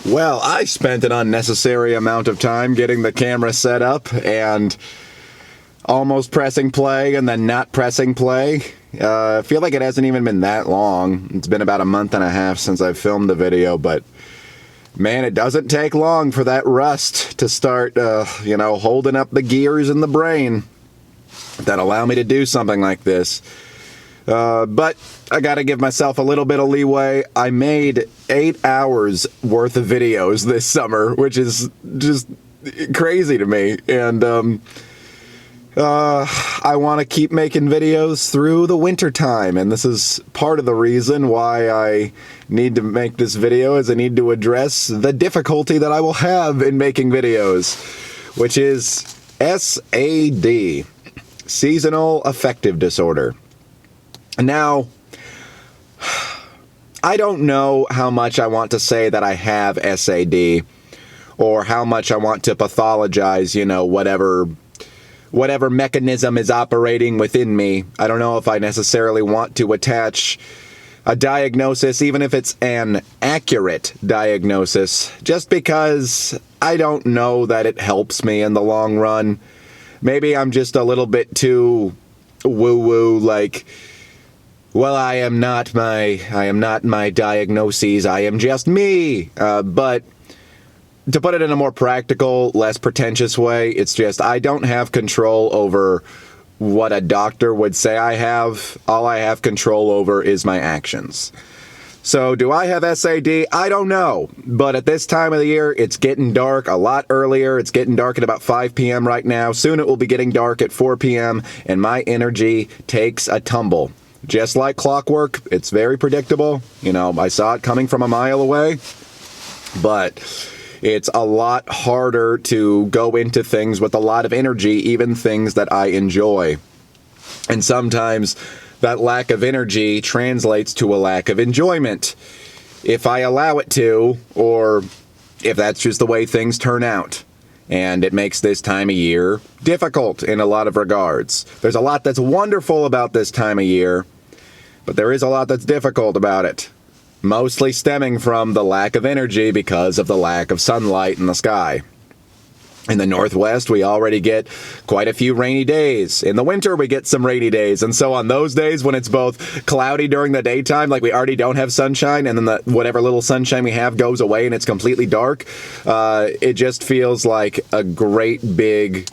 Well, I spent an unnecessary amount of time getting the camera set up and almost pressing play and then not pressing play. I feel like it hasn't even been that long. It's been about a month and a half since I filmed the video, but man, it doesn't take long for that rust to start, holding up the gears in the brain that allow me to do something like this. But I gotta give myself a little bit of leeway. I made 8 hours worth of videos this summer, which is just crazy to me. And I want to keep making videos through the winter time, and this is part of the reason why I need to make this video, is I need to address the difficulty that I will have in making videos, which is SAD, Seasonal Affective Disorder. Now, I don't know how much I want to say that I have SAD, or how much I want to pathologize, whatever mechanism is operating within me. I don't know if I necessarily want to attach a diagnosis, even if it's an accurate diagnosis, just because I don't know that it helps me in the long run. Maybe I'm just a little bit too woo-woo, like, well, I am not my diagnoses, I am just me. But to put it in a more practical, less pretentious way, it's just I don't have control over what a doctor would say I have. All I have control over is my actions. So do I have SAD? I don't know. But at this time of the year, it's getting dark a lot earlier. It's getting dark at about 5 p.m. right now. Soon it will be getting dark at 4 p.m. and my energy takes a tumble. Just like clockwork, it's very predictable. I saw it coming from a mile away. But it's a lot harder to go into things with a lot of energy, even things that I enjoy. And sometimes that lack of energy translates to a lack of enjoyment, if I allow it to, or if that's just the way things turn out. And it makes this time of year difficult in a lot of regards. There's a lot that's wonderful about this time of year, but there is a lot that's difficult about it. Mostly stemming from the lack of energy because of the lack of sunlight in the sky. In the Northwest, we already get quite a few rainy days. In the winter, we get some rainy days. And so on those days when it's both cloudy during the daytime, like we already don't have sunshine, and then whatever little sunshine we have goes away and it's completely dark, it just feels like a great big...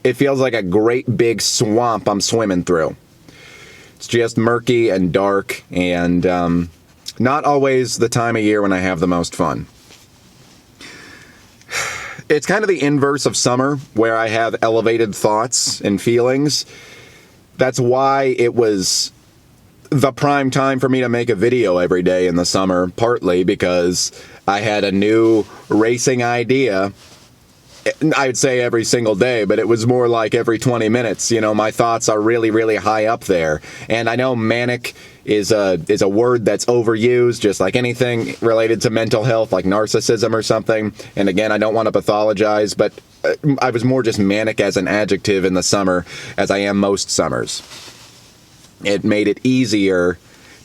It feels like a great big swamp I'm swimming through. It's just murky and dark, and not always the time of year when I have the most fun. It's kind of the inverse of summer, where I have elevated thoughts and feelings. That's why it was the prime time for me to make a video every day in the summer, partly because I had a new racing idea. I would say every single day, but it was more like every 20 minutes. My thoughts are really, really high up there. And I know manic is a word that's overused, just like anything related to mental health, like narcissism or something. And again, I don't want to pathologize, but I was more just manic as an adjective in the summer, as I am most summers. It made it easier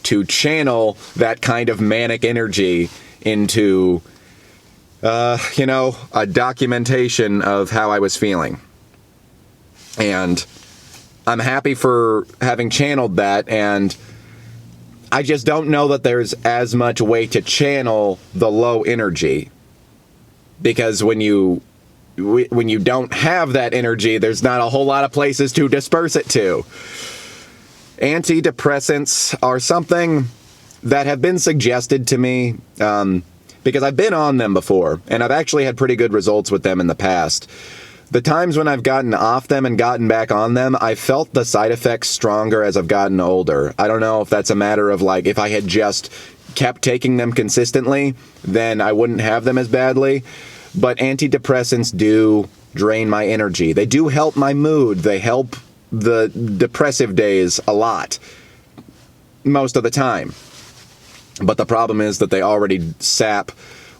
to channel that kind of manic energy into a documentation of how I was feeling. And I'm happy for having channeled that, and I just don't know that there's as much way to channel the low energy. Because when you don't have that energy, there's not a whole lot of places to disperse it to. Antidepressants are something that have been suggested to me, because I've been on them before, and I've actually had pretty good results with them in the past. The times when I've gotten off them and gotten back on them, I felt the side effects stronger as I've gotten older. I don't know if that's a matter of, like, if I had just kept taking them consistently, then I wouldn't have them as badly. But antidepressants do drain my energy. They do help my mood. They help the depressive days a lot, most of the time. But the problem is that they already sap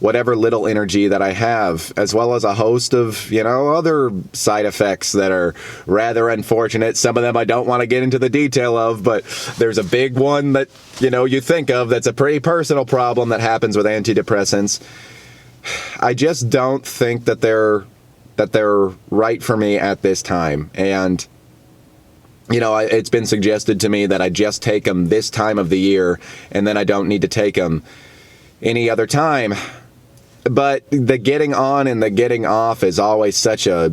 whatever little energy that I have, as well as a host of, other side effects that are rather unfortunate. Some of them I don't want to get into the detail of, but there's a big one that, you think of that's a pretty personal problem that happens with antidepressants. I just don't think that they're right for me at this time. And it's been suggested to me that I just take them this time of the year, and then I don't need to take them any other time. But the getting on and the getting off is always such a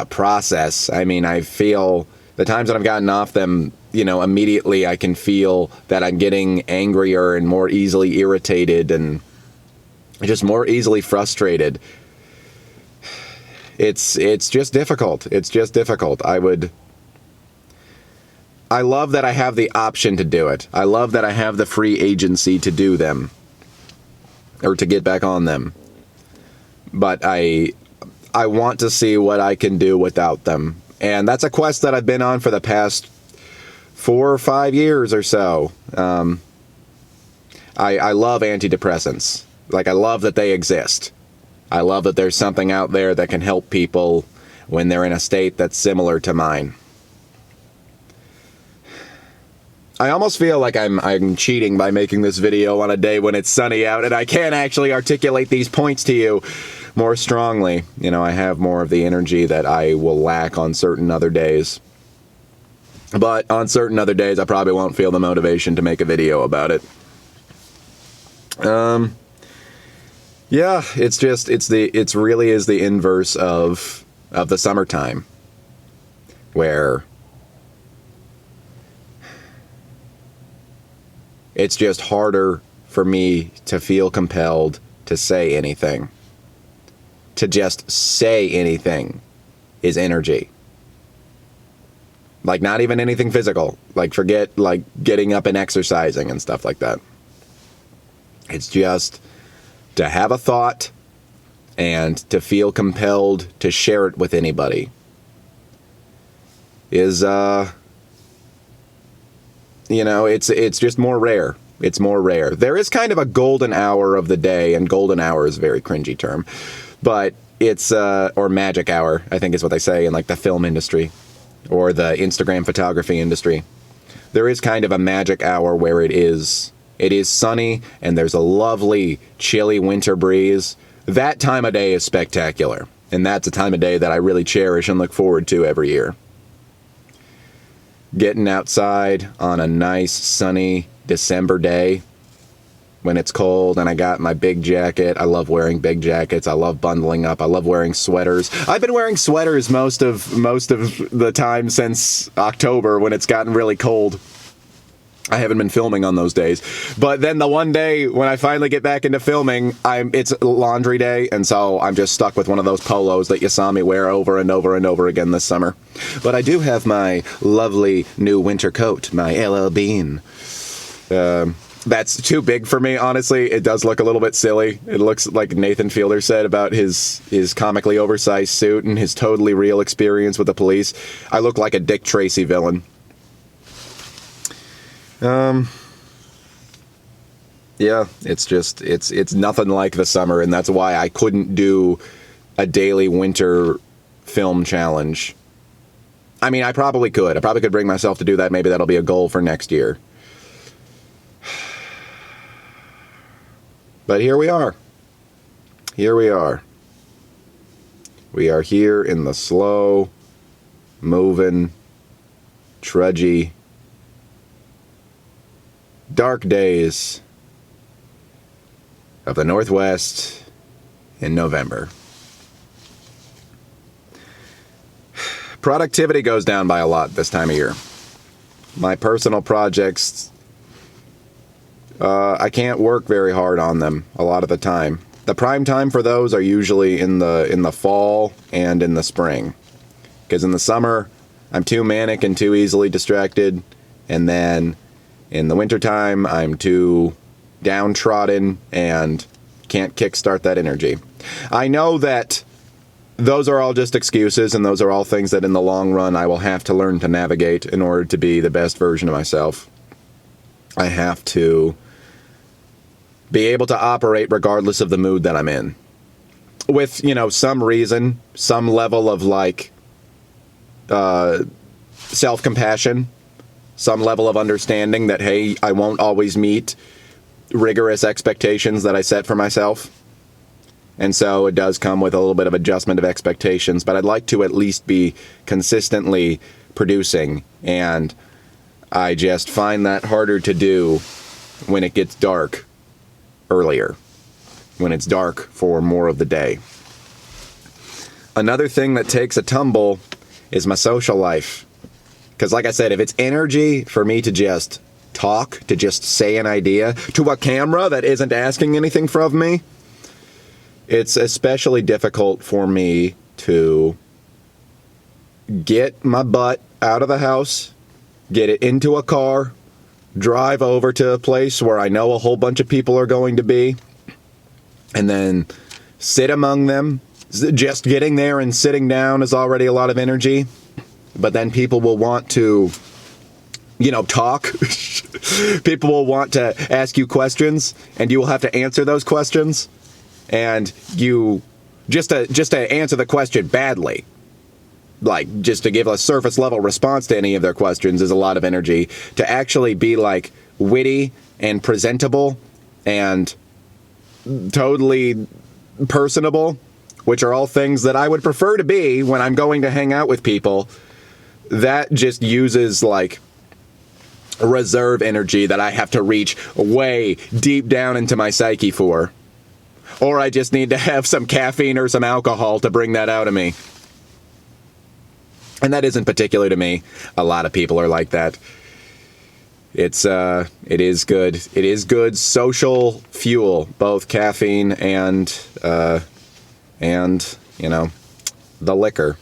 process. I mean, I feel the times that I've gotten off them, immediately I can feel that I'm getting angrier and more easily irritated and just more easily frustrated. It's just difficult. It's just difficult. I love that I have the option to do it. I love that I have the free agency to do them, or to get back on them. But I want to see what I can do without them. And that's a quest that I've been on for the past 4 or 5 years or so. I love antidepressants. Like, I love that they exist. I love that there's something out there that can help people when they're in a state that's similar to mine. I almost feel like I'm cheating by making this video on a day when it's sunny out and I can't actually articulate these points to you more strongly. I have more of the energy that I will lack on certain other days. But on certain other days, I probably won't feel the motivation to make a video about it. Yeah, it really is the inverse of the summertime, where it's just harder for me to feel compelled to say anything. To just say anything is energy. Like, not even anything physical. Like, forget, like, getting up and exercising and stuff like that. It's just to have a thought and to feel compelled to share it with anybody is, it's just more rare. It's more rare. There is kind of a golden hour of the day, and golden hour is a very cringy term, but it's, or magic hour, I think is what they say in, like, the film industry or the Instagram photography industry. There is kind of a magic hour where it is sunny and there's a lovely chilly winter breeze. That time of day is spectacular, and that's a time of day that I really cherish and look forward to every year. Getting outside on a nice sunny December day when it's cold and I got my big jacket. I love wearing big jackets. I love bundling up. I love wearing sweaters. I've been wearing sweaters most of the time since October when it's gotten really cold. I haven't been filming on those days. But then the one day when I finally get back into filming, it's laundry day, and so I'm just stuck with one of those polos that you saw me wear over and over and over again this summer. But I do have my lovely new winter coat, my LL Bean. That's too big for me, honestly. It does look a little bit silly. It looks like Nathan Fielder said about his comically oversized suit and his totally real experience with the police. I look like a Dick Tracy villain. Yeah, it's nothing like the summer, and that's why I couldn't do a daily winter film challenge. I mean, I probably could. I probably could bring myself to do that. Maybe that'll be a goal for next year. But here we are. Here we are. We are here in the slow, moving, trudgy, dark days of the Northwest in November. Productivity goes down by a lot this time of year. My personal projects, I can't work very hard on them a lot of the time. The prime time for those are usually in the fall and in the spring. Because in the summer, I'm too manic and too easily distracted. And then in the wintertime, I'm too downtrodden and can't kickstart that energy. I know that those are all just excuses, and those are all things that in the long run I will have to learn to navigate in order to be the best version of myself. I have to be able to operate regardless of the mood that I'm in. With, some reason, some level of self-compassion, some level of understanding that, hey, I won't always meet rigorous expectations that I set for myself. And so it does come with a little bit of adjustment of expectations, but I'd like to at least be consistently producing, and I just find that harder to do when it gets dark earlier, when it's dark for more of the day. Another thing that takes a tumble is my social life. Because like I said, if it's energy for me to just talk, to just say an idea to a camera that isn't asking anything from me, it's especially difficult for me to get my butt out of the house, get it into a car, drive over to a place where I know a whole bunch of people are going to be, and then sit among them. Just getting there and sitting down is already a lot of energy, but then people will want to, talk. People will want to ask you questions, and you will have to answer those questions, and you just to answer the question badly, like just to give a surface level response to any of their questions, is a lot of energy. To actually be witty and presentable and totally personable, which are all things that I would prefer to be when I'm going to hang out with people, that just uses reserve energy that I have to reach way deep down into my psyche for. Or I just need to have some caffeine or some alcohol to bring that out of me. And that isn't particular to me. A lot of people are like that. It is good. It is good social fuel, both caffeine and the liquor.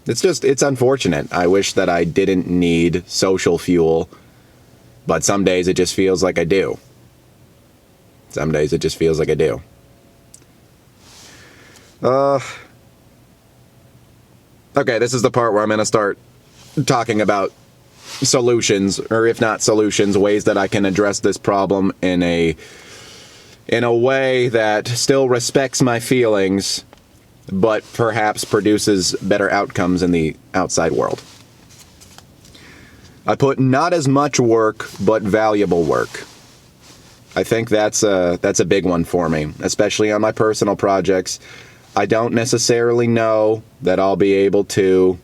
It's unfortunate. I wish that I didn't need social fuel, but some days it just feels like I do. Some days it just feels like I do. Okay, this is the part where I'm going to start talking about solutions, or if not solutions, ways that I can address this problem in a way that still respects my feelings, but perhaps produces better outcomes in the outside world. I put not as much work, but valuable work. I think that's a big one for me, especially on my personal projects. I don't necessarily know that I'll be able to,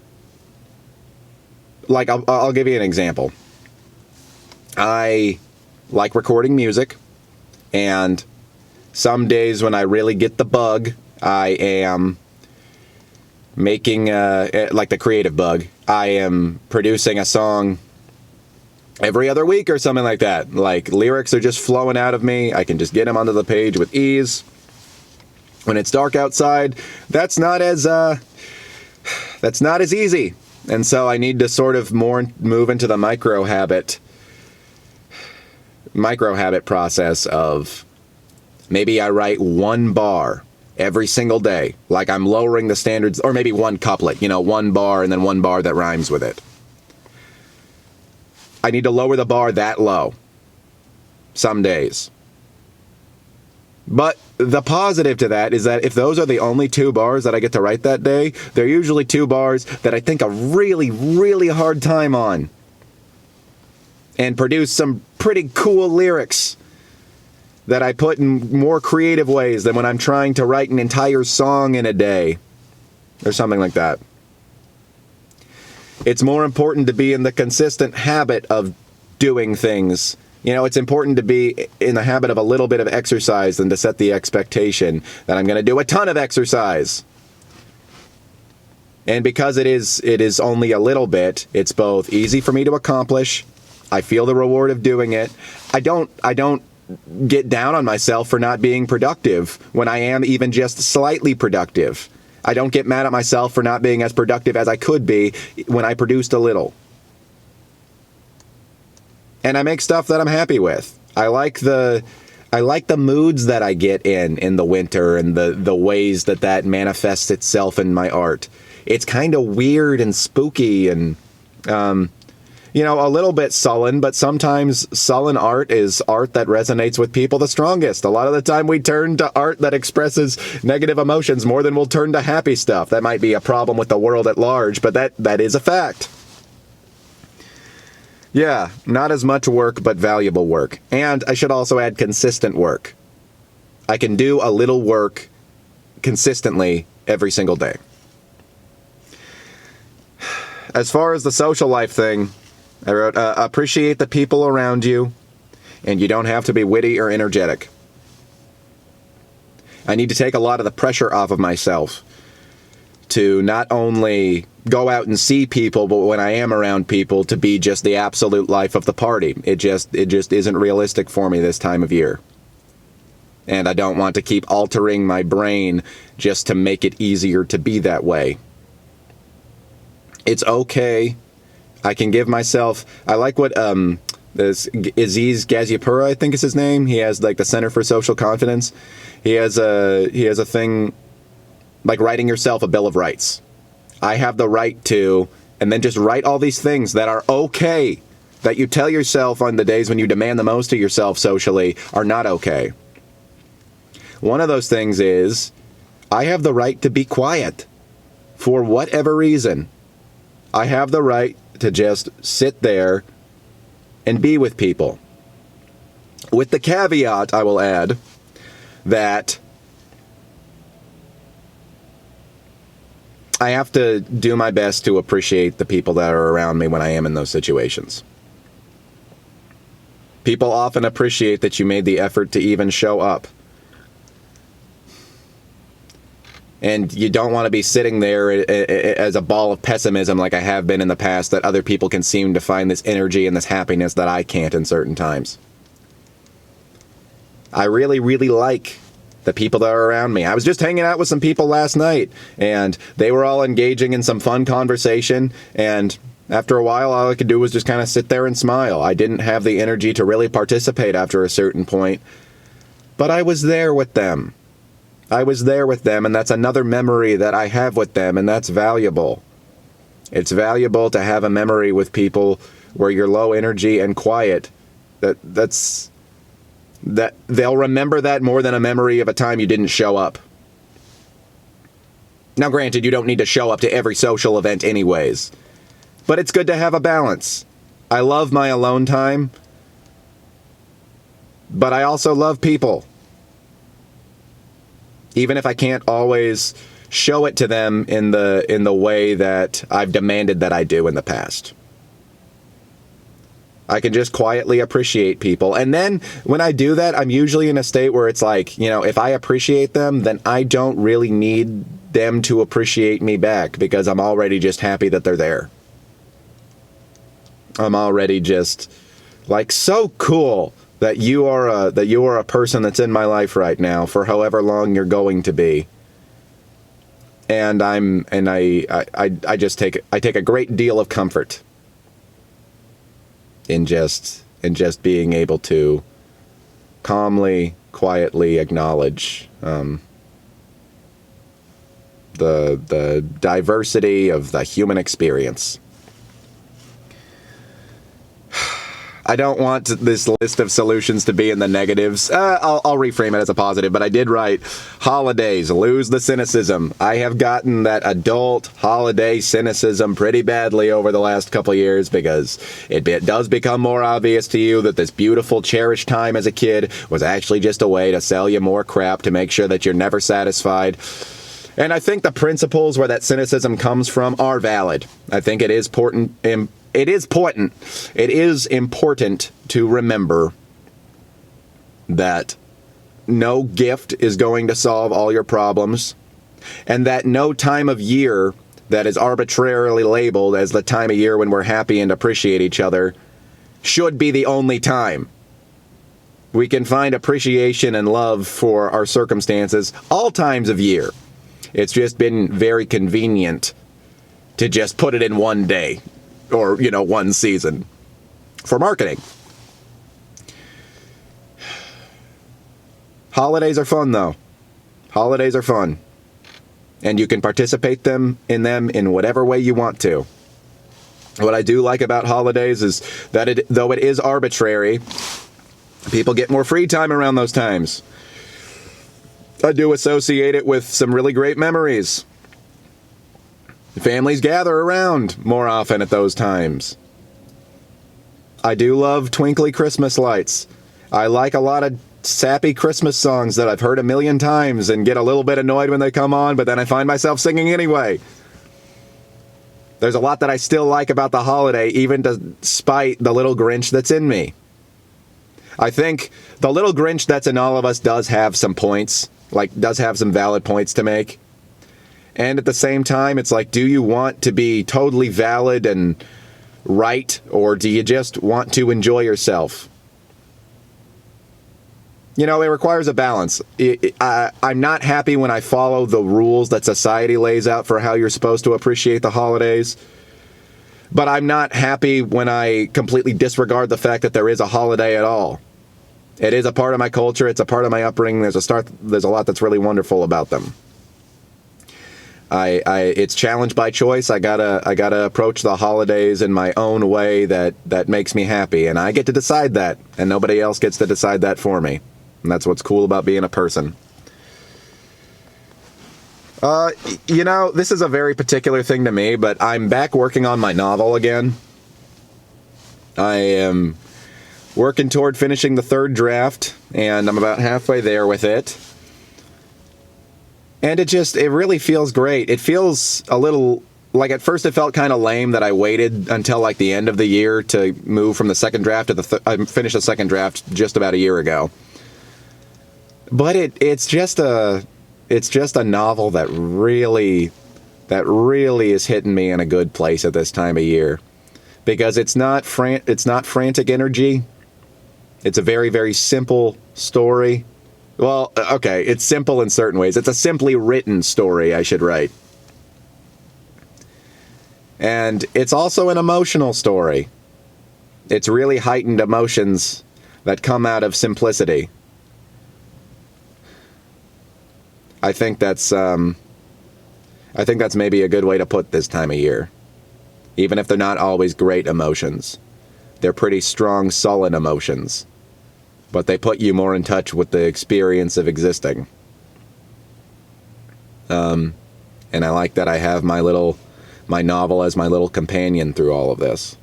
I'll give you an example. I like recording music, and some days when I really get the bug, I am making, the creative bug, I am producing a song every other week or something like that. Lyrics are just flowing out of me. I can just get them onto the page with ease. When it's dark outside, that's not as easy. And so I need to sort of more move into the micro habit process of maybe I write one bar every single day. I'm lowering the standards, or maybe one couplet, one bar and then one bar that rhymes with it. I need to lower the bar that low some days. But the positive to that is that if those are the only 2 bars that I get to write that day, they're usually 2 bars that I think a really, really hard time on, and produce some pretty cool lyrics that I put in more creative ways than when I'm trying to write an entire song in a day or something like that. It's more important to be in the consistent habit of doing things. It's important to be in the habit of a little bit of exercise than to set the expectation that I'm going to do a ton of exercise. And because it is only a little bit, it's both easy for me to accomplish. I feel the reward of doing it. I don't get down on myself for not being productive when I am even just slightly productive. I don't get mad at myself for not being as productive as I could be when I produced a little. And I make stuff that I'm happy with. I like the moods that I get in the winter, and the ways that manifests itself in my art. It's kind of weird and spooky, and a little bit sullen, but sometimes sullen art is art that resonates with people the strongest. A lot of the time we turn to art that expresses negative emotions more than we'll turn to happy stuff. That might be a problem with the world at large, but that is a fact. Yeah, not as much work, but valuable work. And I should also add consistent work. I can do a little work consistently every single day. As far as the social life thing, I wrote, appreciate the people around you, and you don't have to be witty or energetic. I need to take a lot of the pressure off of myself to not only go out and see people, but when I am around people, to be just the absolute life of the party. It just isn't realistic for me this time of year. And I don't want to keep altering my brain just to make it easier to be that way. It's okay. I can give myself... I like what this Aziz Ghaziapura, I think is his name. He has like the Center for Social Confidence. He has a thing like writing yourself a Bill of Rights. I have the right to, and then just write all these things that are okay, that you tell yourself on the days when you demand the most of yourself socially are not okay. One of those things is, I have the right to be quiet for whatever reason. I have the right to just sit there and be with people. With the caveat, I will add, that I have to do my best to appreciate the people that are around me when I am in those situations. People often appreciate that you made the effort to even show up. And you don't want to be sitting there as a ball of pessimism like I have been in the past, that other people can seem to find this energy and this happiness that I can't in certain times. I really, really like the people that are around me. I was just hanging out with some people last night, and they were all engaging in some fun conversation, and after a while, all I could do was just kind of sit there and smile. I didn't have the energy to really participate after a certain point, but I was there with them. I was there with them, and that's another memory that I have with them, and that's valuable. It's valuable to have a memory with people where you're low energy and quiet. That they'll remember that more than a memory of a time you didn't show up. Now, granted, you don't need to show up to every social event anyways, but it's good to have a balance. I love my alone time, but I also love people. Even if I can't always show it to them in the way that I've demanded that I do in the past. I can just quietly appreciate people. And then when I do that, I'm usually in a state where it's like, if I appreciate them, then I don't really need them to appreciate me back, because I'm already just happy that they're there. I'm already just like, so cool that you are a person that's in my life right now for however long you're going to be. And I just take a great deal of comfort in just being able to calmly, quietly acknowledge the diversity of the human experience. I don't want this list of solutions to be in the negatives. I'll reframe it as a positive, but I did write, holidays, lose the cynicism. I have gotten that adult holiday cynicism pretty badly over the last couple of years, because it does become more obvious to you that this beautiful, cherished time as a kid was actually just a way to sell you more crap to make sure that you're never satisfied. And I think the principles where that cynicism comes from are valid. I think it is important. It is important to remember that no gift is going to solve all your problems, and that no time of year that is arbitrarily labeled as the time of year when we're happy and appreciate each other should be the only time. We can find appreciation and love for our circumstances all times of year. It's just been very convenient to just put it in one day. Or, one season for marketing. Holidays are fun, though. Holidays are fun. And you can participate in them in whatever way you want to. What I do like about holidays is that though it is arbitrary, people get more free time around those times. I do associate it with some really great memories. Families gather around more often at those times. I do love twinkly Christmas lights. I like a lot of sappy Christmas songs that I've heard a million times and get a little bit annoyed when they come on, but then I find myself singing anyway. There's a lot that I still like about the holiday, even despite the little Grinch that's in me. I think the little Grinch that's in all of us does have some points, does have some valid points to make. And at the same time, it's like, do you want to be totally valid and right, or do you just want to enjoy yourself? It requires a balance. I'm not happy when I follow the rules that society lays out for how you're supposed to appreciate the holidays. But I'm not happy when I completely disregard the fact that there is a holiday at all. It is a part of my culture. It's a part of my upbringing. There's a lot that's really wonderful about them. It's challenged by choice. I gotta approach the holidays in my own way that makes me happy, and I get to decide that, and nobody else gets to decide that for me. And that's what's cool about being a person. This is a very particular thing to me, but I'm back working on my novel again. I am working toward finishing the third draft, and I'm about halfway there with it. And it really feels great. It feels a little, at first it felt kind of lame that I waited until the end of the year to move from the second draft to I finished the second draft just about a year ago. But it's just a novel that really is hitting me in a good place at this time of year, because it's not frantic energy. It's a very, very simple story. Well, okay, it's simple in certain ways. It's a simply written story, I should write. And it's also an emotional story. It's really heightened emotions that come out of simplicity. I think that's maybe a good way to put this time of year. Even if they're not always great emotions. They're pretty strong, sullen emotions. But they put you more in touch with the experience of existing. And I like that I have my novel as my little companion through all of this.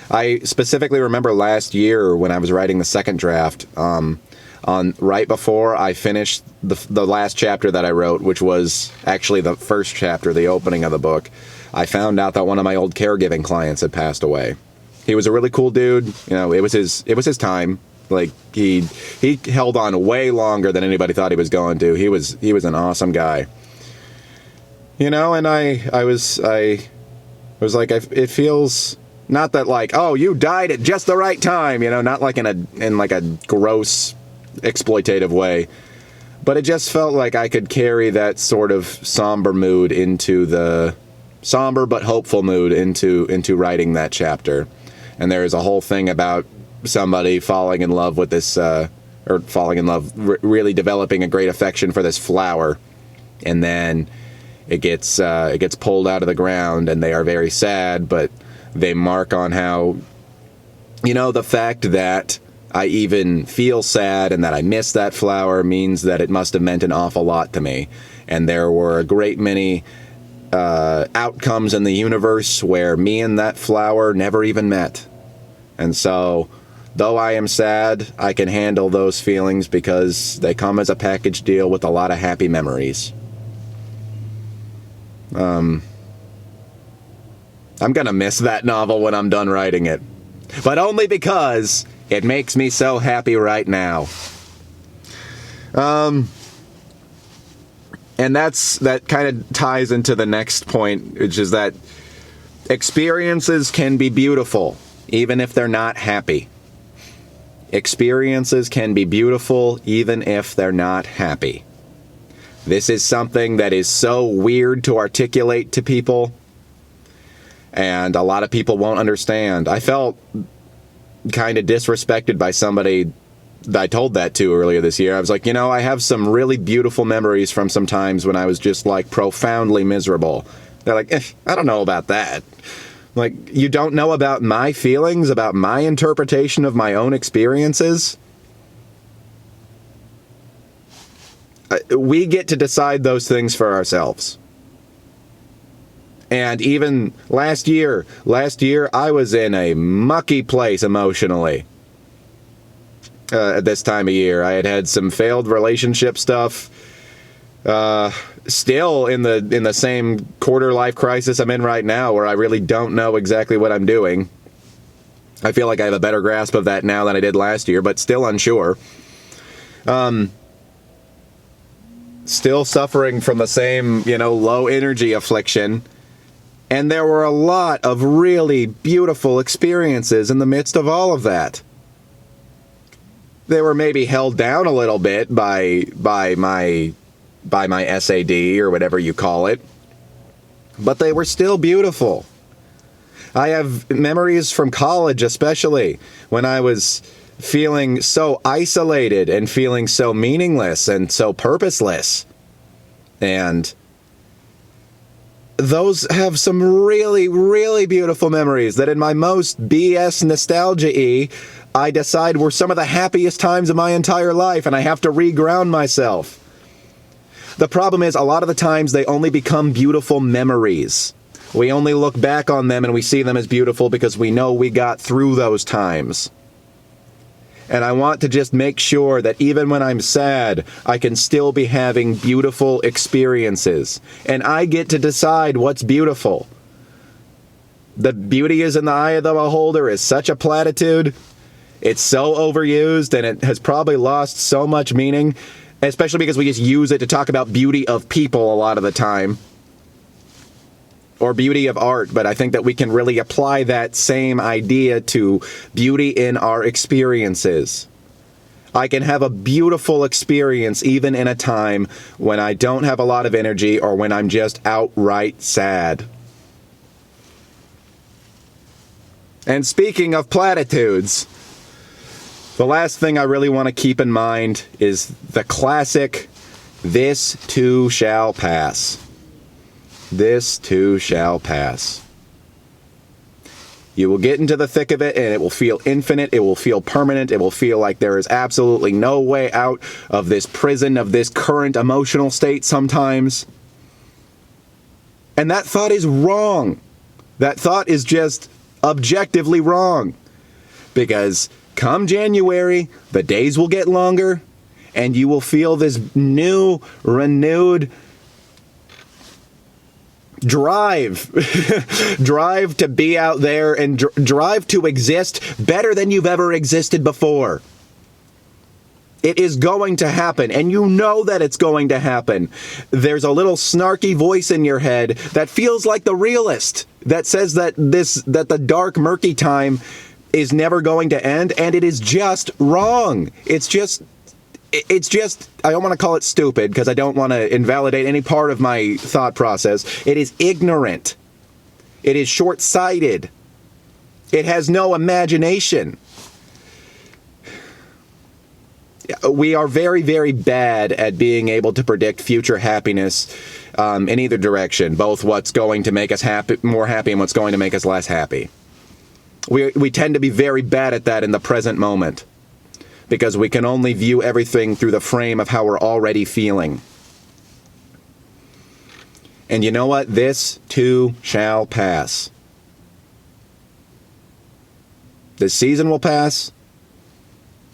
I specifically remember last year when I was writing the second draft, right before I finished the last chapter that I wrote, which was actually the first chapter, the opening of the book, I found out that one of my old caregiving clients had passed away. He was a really cool dude. It was his time. He held on way longer than anybody thought he was going to. He was an awesome guy. And I was like, it feels not that oh, you died at just the right time, not in a gross exploitative way, but it just felt like I could carry that sort of somber mood into the somber but hopeful mood into writing that chapter. And there's a whole thing about somebody falling in love with this, really developing a great affection for this flower, and then it gets pulled out of the ground, and they are very sad, but they mark on how, the fact that I even feel sad and that I miss that flower means that it must have meant an awful lot to me. And there were a great many outcomes in the universe where me and that flower never even met. And so, though I am sad, I can handle those feelings because they come as a package deal with a lot of happy memories. I'm gonna miss that novel when I'm done writing it. But only because it makes me so happy right now. And that kind of ties into the next point, which is that experiences can be beautiful, even if they're not happy. Experiences can be beautiful, even if they're not happy. This is something that is so weird to articulate to people, and a lot of people won't understand. I felt kind of disrespected by somebody that I told that to earlier this year. I was like, I have some really beautiful memories from some times when I was just profoundly miserable. They're like, I don't know about that. Like, you don't know about my feelings, about my interpretation of my own experiences? We get to decide those things for ourselves. And even last year, I was in a mucky place emotionally. At this time of year, I had some failed relationship stuff. Still in the same quarter life crisis I'm in right now, where I really don't know exactly what I'm doing. I feel like I have a better grasp of that now than I did last year, but still unsure. Still suffering from the same, low energy affliction. And there were a lot of really beautiful experiences in the midst of all of that. They were maybe held down a little bit by my SAD or whatever you call it, but they were still beautiful. I have memories from college, especially when I was feeling so isolated and feeling so meaningless and so purposeless. And those have some really, really beautiful memories that in my most BS nostalgia-y, I decide were some of the happiest times of my entire life, and I have to reground myself. The problem is, a lot of the times they only become beautiful memories. We only look back on them and we see them as beautiful because we know we got through those times. And I want to just make sure that even when I'm sad, I can still be having beautiful experiences. And I get to decide what's beautiful. The beauty is in the eye of the beholder is such a platitude. It's so overused, and it has probably lost so much meaning, especially because we just use it to talk about beauty of people a lot of the time. Or beauty of art, but I think that we can really apply that same idea to beauty in our experiences. I can have a beautiful experience even in a time when I don't have a lot of energy or when I'm just outright sad. And speaking of platitudes, the last thing I really want to keep in mind is the classic, "This too shall pass." This too shall pass. You will get into the thick of it, and it will feel infinite, it will feel permanent, it will feel like there is absolutely no way out of this prison, of this current emotional state sometimes. And that thought is wrong. That thought is just objectively wrong. Because come January, the days will get longer, and you will feel this new, renewed drive to be out there and drive to exist better than you've ever existed before. It is going to happen, and you know that it's going to happen. There's a little snarky voice in your head that feels like the realist, that says that the dark, murky time is never going to end, and it is just wrong. It's just, I don't want to call it stupid because I don't want to invalidate any part of my thought process. It is ignorant. It is short-sighted. It has no imagination. We are very, very bad at being able to predict future happiness in either direction, both what's going to make us more happy and what's going to make us less happy. We tend to be very bad at that in the present moment, because we can only view everything through the frame of how we're already feeling. And you know what? This too shall pass. This season will pass,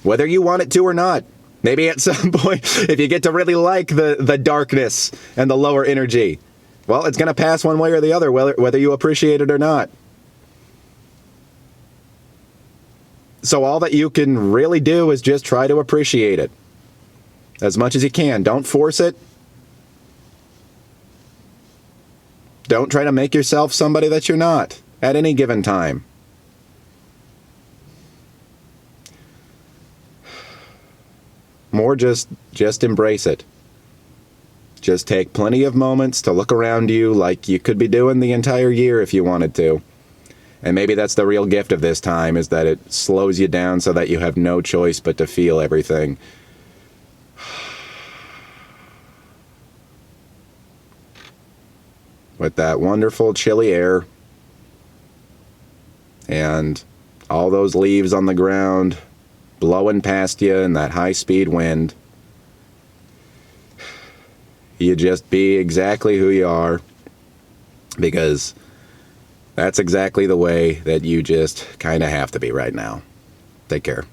whether you want it to or not. Maybe at some point, if you get to really like the darkness and the lower energy, well, it's going to pass one way or the other, whether you appreciate it or not. So all that you can really do is just try to appreciate it as much as you can. Don't force it. Don't try to make yourself somebody that you're not at any given time. More just embrace it. Just take plenty of moments to look around you like you could be doing the entire year if you wanted to. And maybe that's the real gift of this time, is that it slows you down so that you have no choice but to feel everything. With that wonderful chilly air and all those leaves on the ground blowing past you in that high-speed wind. You just be exactly who you are, because that's exactly the way that you just kind of have to be right now. Take care.